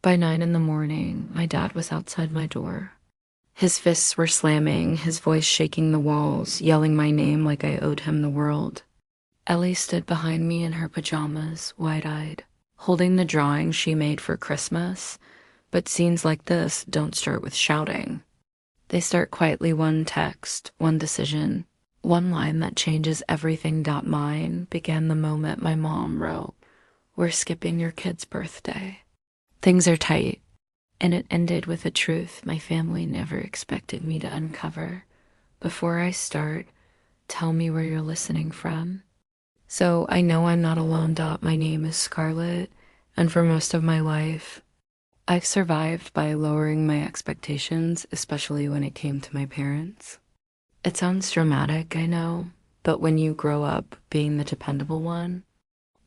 By 9 in the morning, my dad was outside my door. His fists were slamming, his voice shaking the walls, yelling my name like I owed him the world. Ellie stood behind me in her pajamas, wide-eyed, holding the drawing she made for Christmas. But scenes like this don't start with shouting. They start quietly, one text, one decision, one line that changes everything. Mine began the moment my mom wrote, "We're skipping your kid's birthday." Things are tight, and it ended with a truth my family never expected me to uncover. Before I start, tell me where you're listening from. So I know I'm not alone. My name is Scarlett, and for most of my life, I've survived by lowering my expectations, especially when it came to my parents. It sounds dramatic, I know, but when you grow up being the dependable one,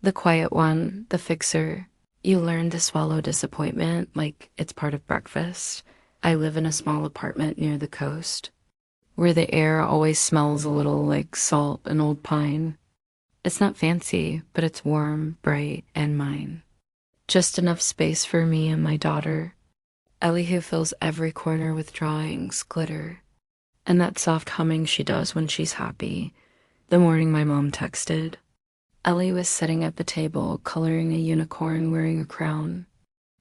the quiet one, the fixer, you learn to swallow disappointment like it's part of breakfast. I live in a small apartment near the coast, where the air always smells a little like salt and old pine. It's not fancy, but it's warm, bright, and mine. Just enough space for me and my daughter, Ellie, who fills every corner with drawings, glitter, and that soft humming she does when she's happy. The morning my mom texted, Ellie was sitting at the table, coloring a unicorn wearing a crown.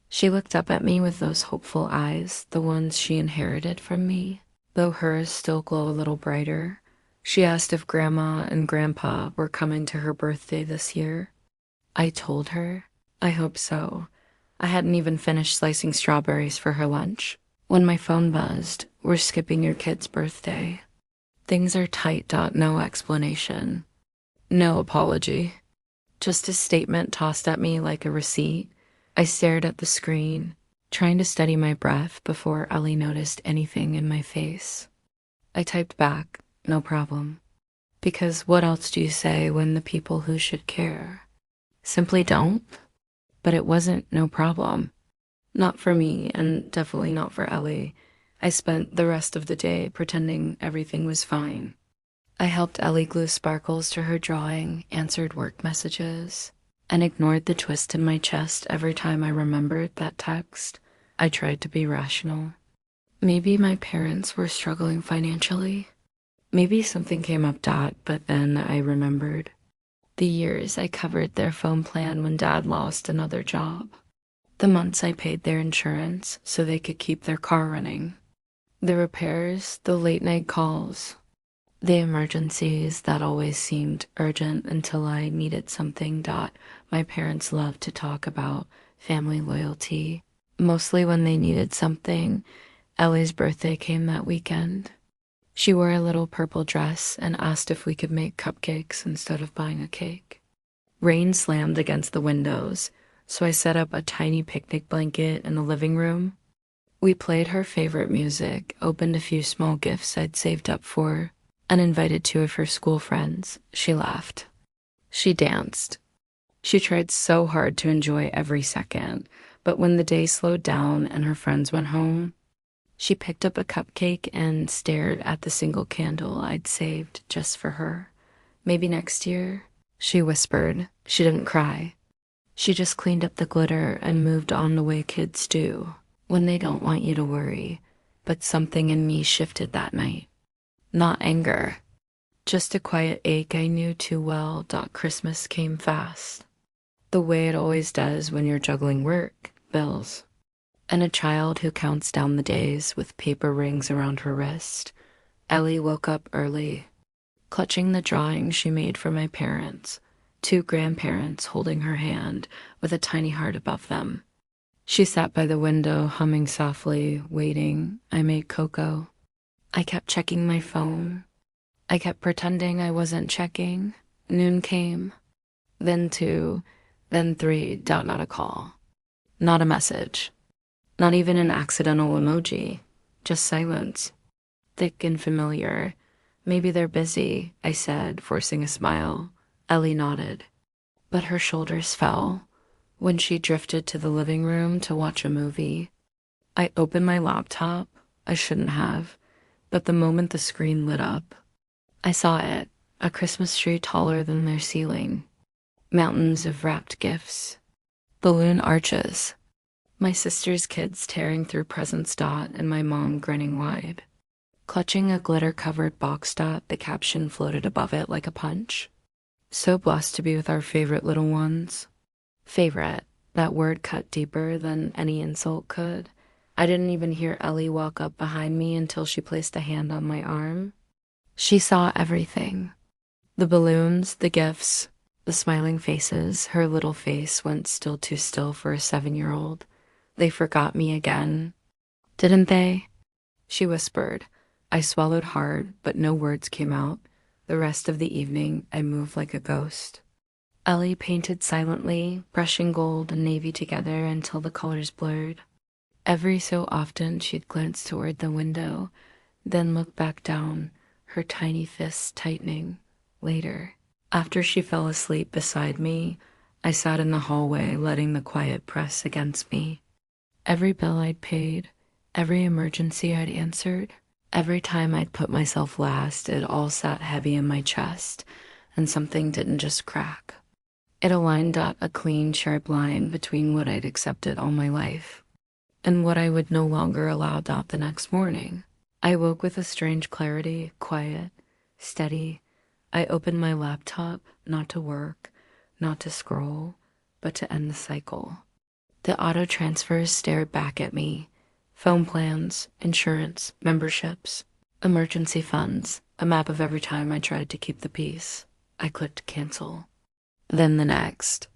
She looked up at me with those hopeful eyes, the ones she inherited from me, though hers still glow a little brighter. She asked if Grandma and Grandpa were coming to her birthday this year. I told her, I hope so. I hadn't even finished slicing strawberries for her lunch when my phone buzzed. "We're skipping your kid's birthday." Things are tight. No explanation. No apology. Just a statement tossed at me like a receipt. I stared at the screen, trying to steady my breath before Ellie noticed anything in my face. I typed back, "No problem." Because what else do you say when the people who should care simply don't? But it wasn't no problem. Not for me, and definitely not for Ellie. I spent the rest of the day pretending everything was fine. I helped Ellie glue sparkles to her drawing, answered work messages, and ignored the twist in my chest every time I remembered that text. I tried to be rational. Maybe my parents were struggling financially. Maybe something came up. But then I remembered the years I covered their phone plan when Dad lost another job. The months I paid their insurance so they could keep their car running. The repairs, the late night calls, the emergencies that always seemed urgent until I needed something. My parents loved to talk about family loyalty, mostly when they needed something. Ellie's birthday came that weekend. She wore a little purple dress and asked if we could make cupcakes instead of buying a cake. Rain slammed against the windows, so I set up a tiny picnic blanket in the living room. We played her favorite music, opened a few small gifts I'd saved up for, and invited 2 of her school friends. She laughed. She danced. She tried so hard to enjoy every second, but when the day slowed down and her friends went home, she picked up a cupcake and stared at the single candle I'd saved just for her. "Maybe next year," she whispered. She didn't cry. She just cleaned up the glitter and moved on the way kids do when they don't want you to worry. But something in me shifted that night. Not anger, just a quiet ache I knew too well. Christmas came fast, the way it always does when you're juggling work, bills, and a child who counts down the days with paper rings around her wrist. Ellie woke up early, clutching the drawing she made for my parents, 2 grandparents holding her hand with a tiny heart above them. She sat by the window, humming softly, waiting. I made cocoa. I kept checking my phone. I kept pretending I wasn't checking. Noon came, then 2, then 3. Not a call, not a message. Not even an accidental emoji, just silence, thick and familiar. "Maybe they're busy," I said, forcing a smile. Ellie nodded, but her shoulders fell when she drifted to the living room to watch a movie. I opened my laptop. I shouldn't have, but the moment the screen lit up, I saw it, a Christmas tree taller than their ceiling, mountains of wrapped gifts, balloon arches, My sister's kids tearing through presents. And my mom grinning wide. Clutching a glitter-covered box. The caption floated above it like a punch. So blessed to be with our favorite little ones. Favorite. That word cut deeper than any insult could. I didn't even hear Ellie walk up behind me until she placed a hand on my arm. She saw everything. The balloons, the gifts, the smiling faces. Her little face went still too still for a 7-year-old. They forgot me again. Didn't they? She whispered. I swallowed hard, but no words came out. The rest of the evening, I moved like a ghost. Ellie painted silently, brushing gold and navy together until the colors blurred. Every so often, she'd glance toward the window, then look back down, her tiny fists tightening. Later, after she fell asleep beside me, I sat in the hallway, letting the quiet press against me. Every bill I'd paid, every emergency I'd answered, every time I'd put myself last, it all sat heavy in my chest, and something didn't just crack. It aligned a clean, sharp line between what I'd accepted all my life and what I would no longer allow. The next morning, I woke with a strange clarity, quiet, steady. I opened my laptop, not to work, not to scroll, but to end the cycle. The auto transfers stared back at me. Phone plans, insurance, memberships, emergency funds, a map of every time I tried to keep the peace. I clicked cancel. Then the next,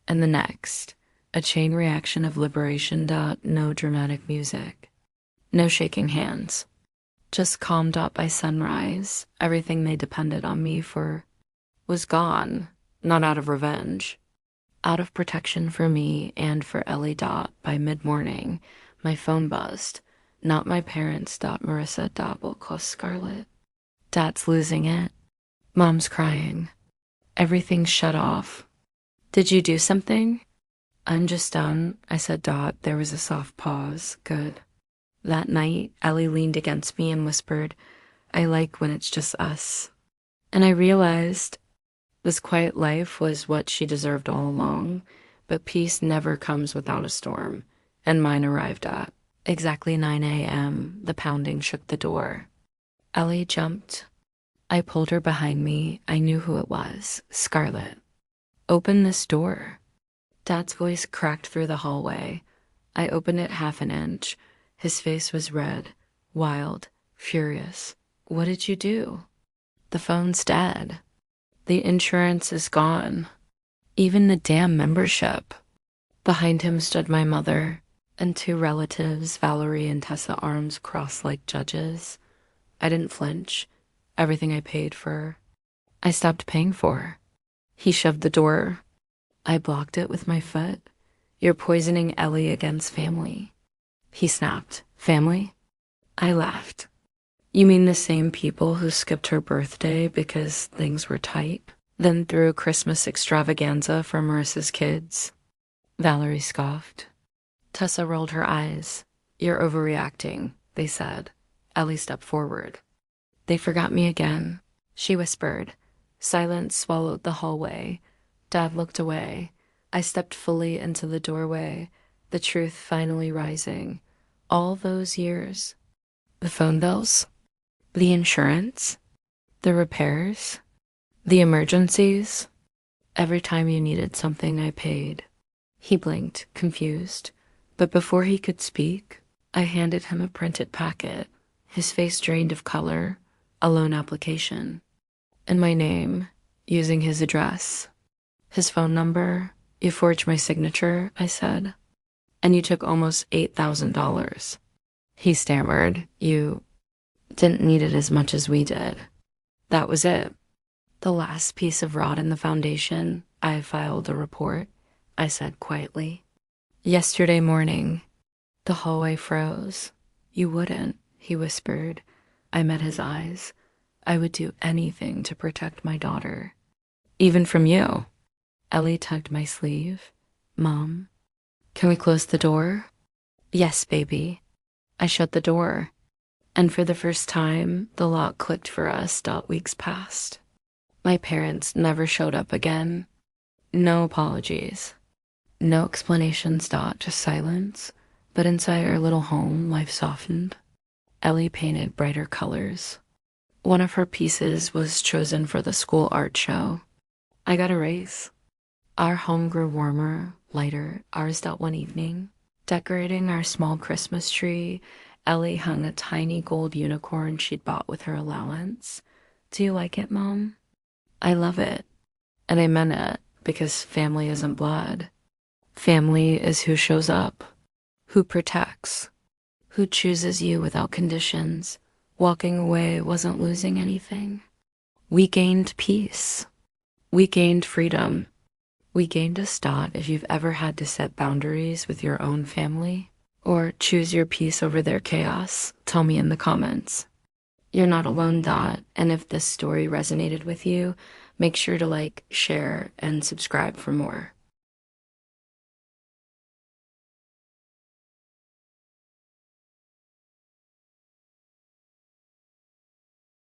and the next. A chain reaction of liberation. No dramatic music. No shaking hands. Just calmed up by sunrise. Everything they depended on me for was gone, not out of revenge. Out of protection for me and for Ellie. By mid-morning, my phone buzzed. Not my parents. Marissa. Will call Scarlett. Dad's losing it. Mom's crying. Everything's shut off. Did you do something? I'm just done, I said. There was a soft pause. Good. That night, Ellie leaned against me and whispered, I like when it's just us. And I realized this quiet life was what she deserved all along, but peace never comes without a storm, and mine arrived at exactly 9 a.m. The pounding shook the door. Ellie jumped. I pulled her behind me. I knew who it was. Scarlett. Open this door. Dad's voice cracked through the hallway. I opened it half an inch. His face was red, wild, furious. What did you do? The phone's dead. The insurance is gone. Even the damn membership. Behind him stood my mother and 2 relatives, Valerie and Tessa, arms crossed like judges. I didn't flinch. Everything I paid for, I stopped paying for. He shoved the door. I blocked it with my foot. You're poisoning Ellie against family. He snapped. Family? I laughed. You mean the same people who skipped her birthday because things were tight, then threw a Christmas extravaganza for Marissa's kids? Valerie scoffed. Tessa rolled her eyes. You're overreacting, they said. Ellie stepped forward. They forgot me again, she whispered. Silence swallowed the hallway. Dad looked away. I stepped fully into the doorway, the truth finally rising. All those years. The phone bills, the insurance, the repairs, the emergencies. Every time you needed something, I paid. He blinked, confused. But before he could speak, I handed him a printed packet, his face drained of color, a loan application, and my name, using his address. His phone number. You forged my signature, I said. And you took almost $8,000. He stammered. You didn't need it as much as we did. That was it. The last piece of rot in the foundation. I filed a report, I said quietly. Yesterday morning, the hallway froze. You wouldn't, he whispered. I met his eyes. I would do anything to protect my daughter. Even from you. Ellie tugged my sleeve. Mom, can we close the door? Yes, baby. I shut the door. And for the first time, the lock clicked for us. Weeks passed. My parents never showed up again. No apologies. No explanations, Dot, just silence. But inside our little home, life softened. Ellie painted brighter colors. One of her pieces was chosen for the school art show. I got a raise. Our home grew warmer, lighter, ours that one evening. Decorating our small Christmas tree, Ellie hung a tiny gold unicorn she'd bought with her allowance. Do you like it, Mom? I love it. And I meant it, because family isn't blood. Family is who shows up, who protects, who chooses you without conditions. Walking away wasn't losing anything. We gained peace. We gained freedom. We gained a stot if you've ever had to set boundaries with your own family or choose your peace over their chaos. Tell me in the comments. You're not alone, Dot, and if this story resonated with you, make sure to like, share, and subscribe for more.